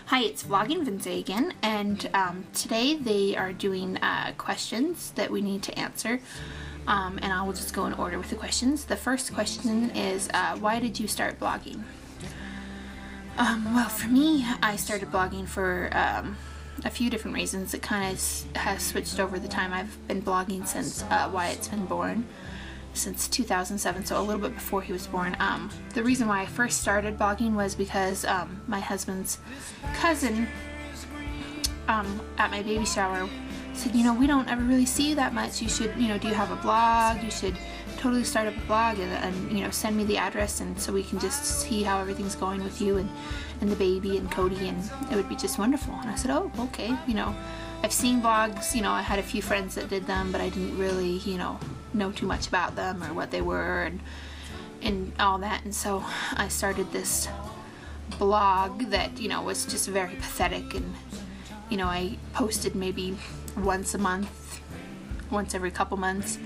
Hi, it's VlogginQ&A again, and today they are doing questions that we need to answer, and I will just go in order with the questions. The first question is, why did you start blogging? Well, for me, I started blogging for a few different reasons. It kind of has switched over the time. I've been blogging since Wyatt's been born, since 2007, so a little bit before he was born. The reason why I first started blogging was because my husband's cousin at my baby shower said, you know, we don't ever really see you that much. You should, you know, do you have a blog? You should totally start up a blog and you know, send me the address, and so we can just see how everything's going with you and the baby and Cody, and it would be just wonderful. And I said, oh, okay. You know, I've seen blogs, you know, I had a few friends that did them, but I didn't really, you know too much about them or what they were and all that. And so I started this blog that, you know, was just very pathetic, and you know, I posted maybe once a month, once every couple months.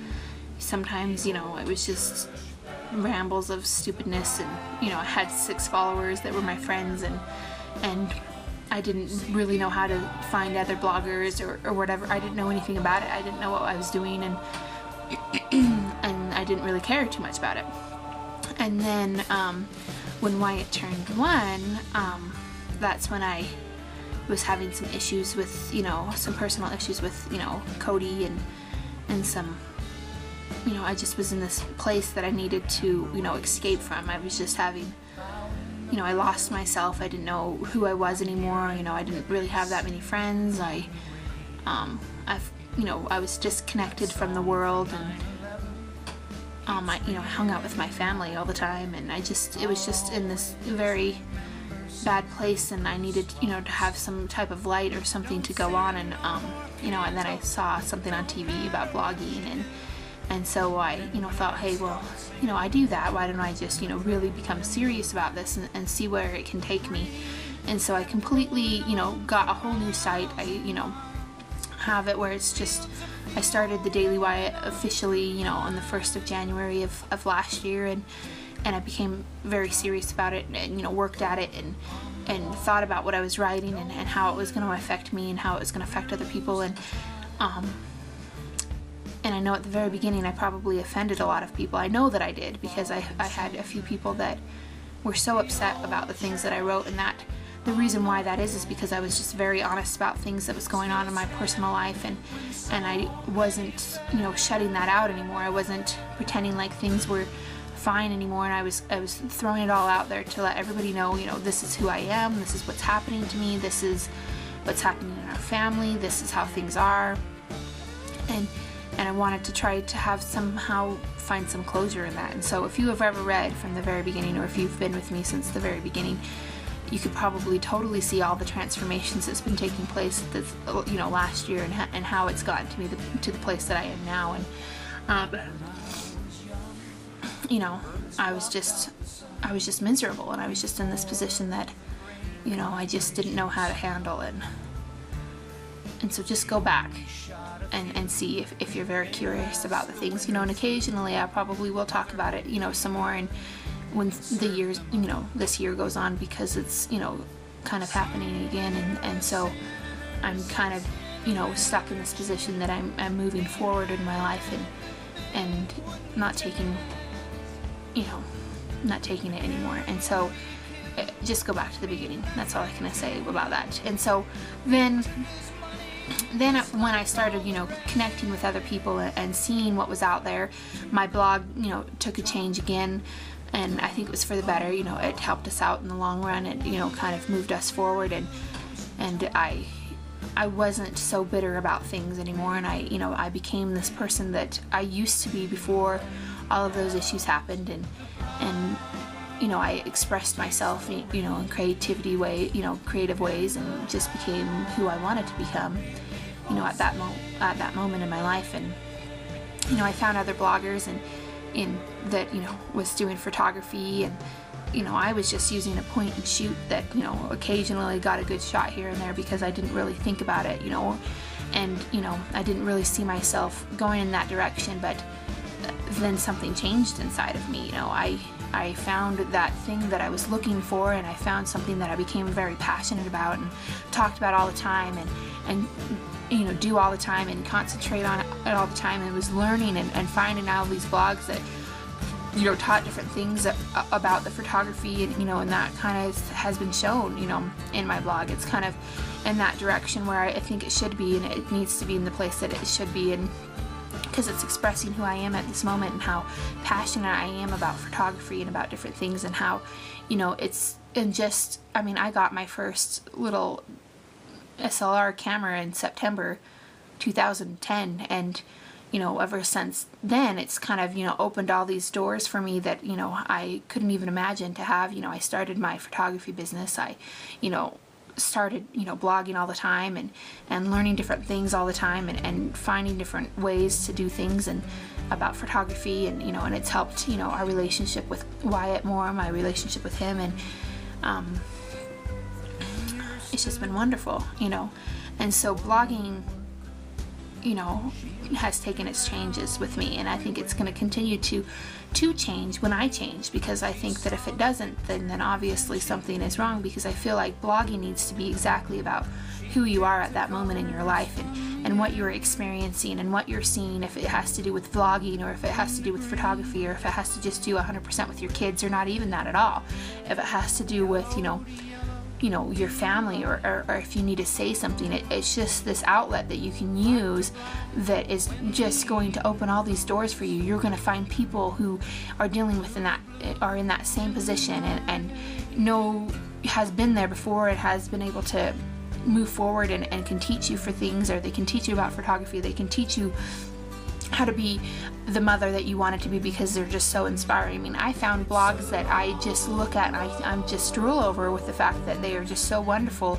Sometimes, you know, it was just rambles of stupidness, and you know, I had 6 followers that were my friends, and I didn't really know how to find other bloggers or whatever. I didn't know anything about it. I didn't know what I was doing, and I didn't really care too much about it. And then when Wyatt turned 1, that's when I was having some issues with, you know, some personal issues with, you know, Cody and some, you know, I just was in this place that I needed to, you know, escape from. I was just having, you know, I lost myself. I didn't know who I was anymore. You know, I didn't really have that many friends. You know, I was disconnected from the world, and I, you know, hung out with my family all the time, and it was just in this very bad place, and I needed, you know, to have some type of light or something to go on, and you know, and then I saw something on TV about blogging, and so I, you know, thought, hey, well, you know, I do that, why don't I just, you know, really become serious about this and see where it can take me. And so I completely, you know, got a whole new site. I, you know, have it where it's just, I started the Daily Wyatt officially, you know, on the 1st of January of last year, and I became very serious about it, and you know, worked at it and thought about what I was writing and how it was going to affect me and how it was going to affect other people, and I know at the very beginning I probably offended a lot of people. I know that I did, because I had a few people that were so upset about the things that I wrote, and that the reason why that is because I was just very honest about things that was going on in my personal life, and I wasn't, you know, shutting that out anymore. I wasn't pretending like things were fine anymore, and I was throwing it all out there to let everybody know, you know, this is who I am, this is what's happening to me, this is what's happening in our family, this is how things are, and I wanted to try to somehow find some closure in that. And so if you have ever read from the very beginning, or if you've been with me since the very beginning, you could probably totally see all the transformations that's been taking place this, you know, last year, and how it's gotten to me to the place that I am now. And you know, I was just miserable, and I was just in this position that, you know, I just didn't know how to handle it. And so just go back and see if you're very curious about the things, you know, and occasionally I probably will talk about it, you know, some more, and when the years, you know, this year goes on, because it's, you know, kind of happening again, and so I'm kind of, you know, stuck in this position that I'm moving forward in my life, and not taking, you know, not taking it anymore. And so just go back to the beginning. That's all I can say about that. And so then when I started, you know, connecting with other people and seeing what was out there, my blog, you know, took a change again. And I think it was for the better. You know, it helped us out in the long run. It, you know, kind of moved us forward, and I wasn't so bitter about things anymore, and you know, I became this person that I used to be before all of those issues happened, and you know, I expressed myself, you know, in creative ways, and just became who I wanted to become, you know, at that moment in my life. And you know, I found other bloggers that, you know, was doing photography, and you know, I was just using a point and shoot that, you know, occasionally got a good shot here and there, because I didn't really think about it, you know, and you know, I didn't really see myself going in that direction. But then something changed inside of me. You know, I found that thing that I was looking for, and I found something that I became very passionate about and talked about all the time, and you know, do all the time and concentrate on it all the time, and was learning and finding out these blogs that, you know, taught different things about the photography, and, you know, and that kind of has been shown, you know, in my blog. It's kind of in that direction where I think it should be, and it needs to be in the place that it should be, and because it's expressing who I am at this moment and how passionate I am about photography and about different things, and how, you know, it's, and just, I mean, I got my first little SLR camera in September 2010, and, you know, ever since then it's kind of, you know, opened all these doors for me that, you know, I couldn't even imagine to have. You know, I started my photography business. I, you know, started, you know, blogging all the time, and learning different things all the time, and finding different ways to do things and about photography, and, you know, and it's helped, you know, our relationship with Wyatt more, my relationship with him, and it's just been wonderful, you know. And so blogging, you know, has taken its changes with me, and I think it's going to continue to change when I change, because I think that if it doesn't, then obviously something is wrong, because I feel like blogging needs to be exactly about who you are at that moment in your life, and what you're experiencing and what you're seeing, if it has to do with vlogging, or if it has to do with photography, or if it has to just do 100% with your kids, or not even that at all, if it has to do with, you know, your family, or if you need to say something. It's just this outlet that you can use that is just going to open all these doors for you. You're going to find people who are dealing with in that same position, and know, has been there before, and has been able to move forward, and can teach you for things, or they can teach you about photography, they can teach you how to be the mother that you wanted to be, because they're just so inspiring. I mean, I found blogs that I just look at and I'm just drool over with the fact that they are just so wonderful,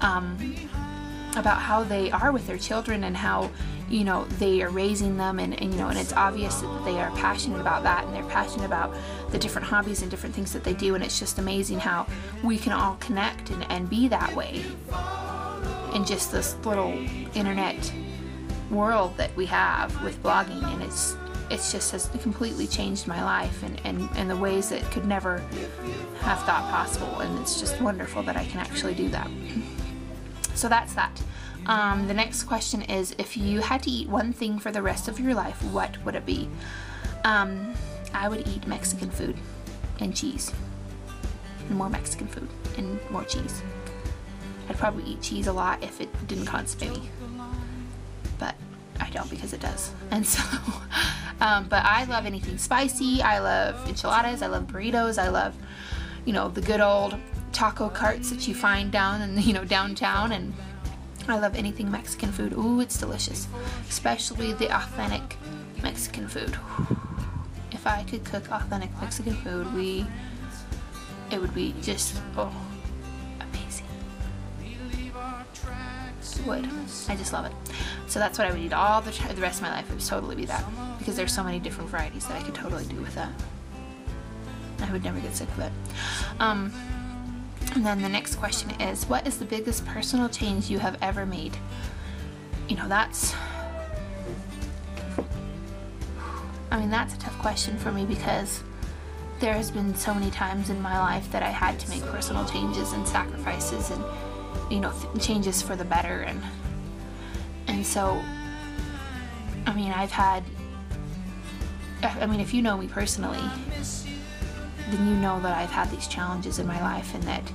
about how they are with their children, and how, you know, they are raising them, and you know, and it's obvious that they are passionate about that, and they're passionate about the different hobbies and different things that they do, and it's just amazing how we can all connect and be that way in just this little internet world that we have with blogging. And it's just has completely changed my life, and the ways that could never have thought possible, and it's just wonderful that I can actually do that. So that's that. The next question is, if you had to eat one thing for the rest of your life, what would it be? I would eat Mexican food and cheese, and more Mexican food and more cheese. I'd probably eat cheese a lot if it didn't constipate me, but I don't, because it does. And so, but I love anything spicy. I love enchiladas. I love burritos. I love, you know, the good old taco carts that you find down in, you know, downtown. And I love anything Mexican food. Ooh, it's delicious, especially the authentic Mexican food. If I could cook authentic Mexican food, it would be just, oh, amazing. It would. I just love it. So that's what I would eat all the rest of my life. It would totally be that, because there's so many different varieties that I could totally do with that. I would never get sick of it. And then the next question is, what is the biggest personal change you have ever made? You know, that's a tough question for me, because there has been so many times in my life that I had to make personal changes and sacrifices, and, you know, changes for the better, and so, I mean, if you know me personally, then you know that I've had these challenges in my life, and that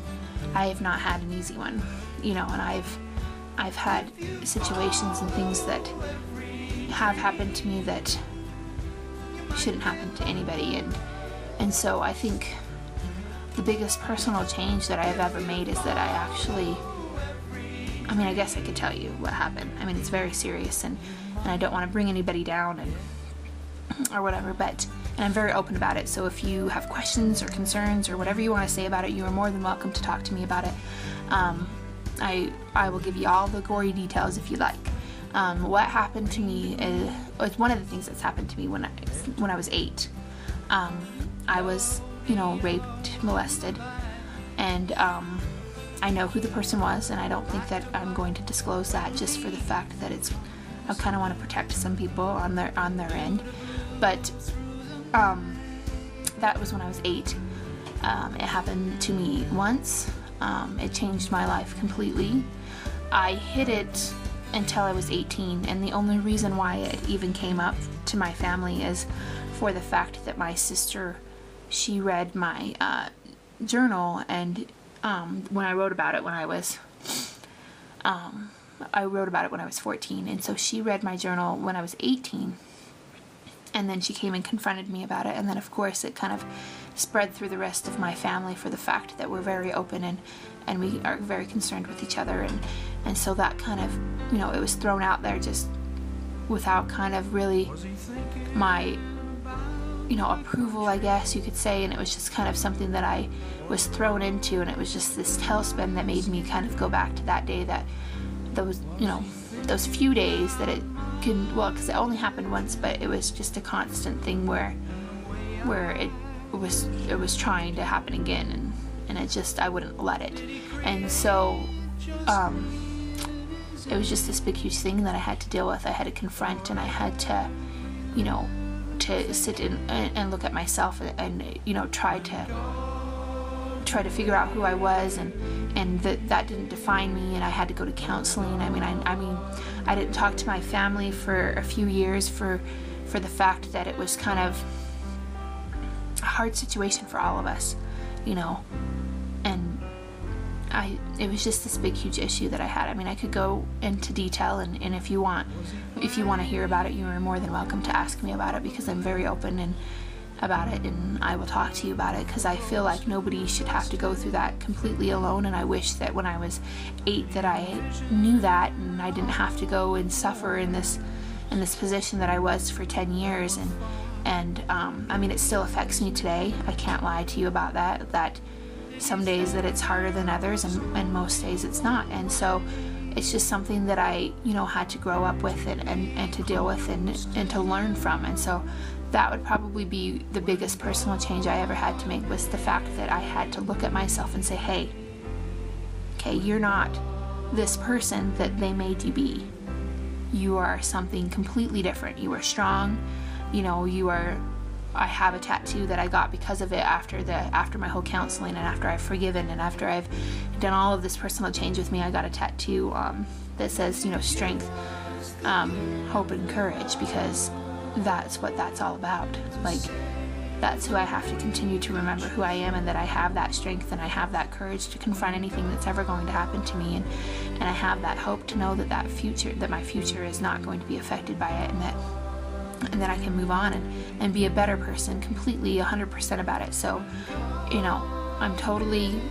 I have not had an easy one, you know, and I've had situations and things that have happened to me that shouldn't happen to anybody, and so I think the biggest personal change that I have ever made is that I guess I could tell you what happened. I mean, it's very serious, and I don't want to bring anybody down or whatever, and I'm very open about it. So if you have questions or concerns or whatever you want to say about it, you are more than welcome to talk to me about it. I will give you all the gory details if you like. What happened to me is one of the things that's happened to me when I was 8. I was, you know, raped, molested, and I know who the person was, and I don't think that I'm going to disclose that, just for the fact that I kind of want to protect some people on their end. But that was when I was 8. It happened to me once. It changed my life completely. I hid it until I was 18, and the only reason why it even came up to my family is for the fact that my sister, she read my journal, and when I wrote about it when I was 14, and so she read my journal when I was 18, and then she came and confronted me about it, and then of course it kind of spread through the rest of my family for the fact that we're very open and we are very concerned with each other, and so that kind of, you know, it was thrown out there just without kind of really my, you know, approval, I guess you could say, and it was just kind of something that I was thrown into, and it was just this tailspin that made me kind of go back to that day, that those, you know, those few days that it can, well, because it only happened once, but it was just a constant thing where it was trying to happen again, and it just, I wouldn't let it, and so it was just this big huge thing that I had to deal with. I had to confront, and I had to, you know, to sit in and look at myself and you know, try to figure out who I was, and that didn't define me, and I had to go to counseling. I mean I didn't talk to my family for a few years for the fact that it was kind of a hard situation for all of us, you know, and it was just this big huge issue that I had. I mean, I could go into detail, and if you want to hear about it, you are more than welcome to ask me about it, because I'm very open and about it, and I will talk to you about it, because I feel like nobody should have to go through that completely alone, and I wish that when I was 8 that I knew that, and I didn't have to go and suffer in this position that I was for 10 years, and I mean, it still affects me today. I can't lie to you about that some days that it's harder than others, and most days it's not, and so it's just something that I, you know, had to grow up with and to deal with and to learn from, and so that would probably be the biggest personal change I ever had to make, was the fact that I had to look at myself and say, hey, okay, you're not this person that they made you be. You are something completely different. You are strong, you know, I have a tattoo that I got because of it after my whole counseling, and after I've forgiven, and after I've done all of this personal change with me, I got a tattoo that says, you know, strength, hope, and courage, because that's what that's all about. Like, that's who I have to continue to remember who I am, and that I have that strength and I have that courage to confront anything that's ever going to happen to me, and I have that hope to know that my future is not going to be affected by it, and that I can move on and be a better person, completely 100% about it. So, you know, I'm totally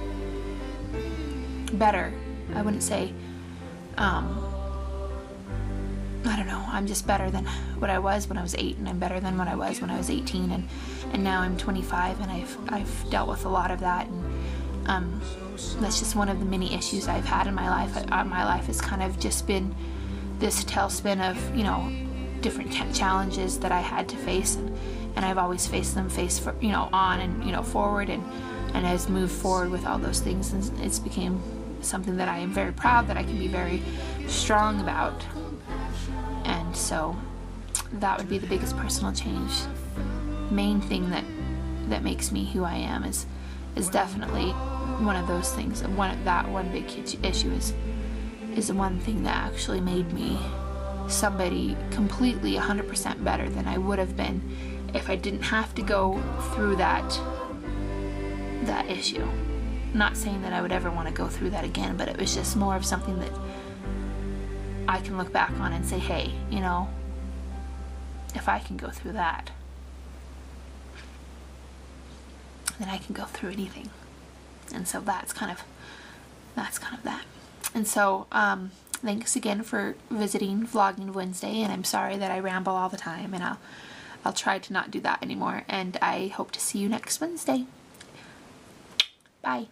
better. I wouldn't say, I don't know, I'm just better than what I was when I was 8, and I'm better than what I was when I was 18, and now I'm 25, and I've dealt with a lot of that, and that's just one of the many issues I've had in my life. My life has kind of just been this tailspin of, you know, different challenges that I had to face, and I've always faced them on and, you know, forward, and has moved forward with all those things, and it's became something that I am very proud that I can be very strong about. And so that would be the biggest personal change. Main thing that makes me who I am is definitely one of those things. One big issue is the one thing that actually made me somebody completely 100% better than I would have been if I didn't have to go through that issue. Not saying that I would ever want to go through that again, but it was just more of something that I can look back on and say, hey, you know, if I can go through that, then I can go through anything. And so that's kind of that. And so thanks again for visiting Vlogging Wednesday, and I'm sorry that I ramble all the time, and I'll try to not do that anymore, and I hope to see you next Wednesday. Bye.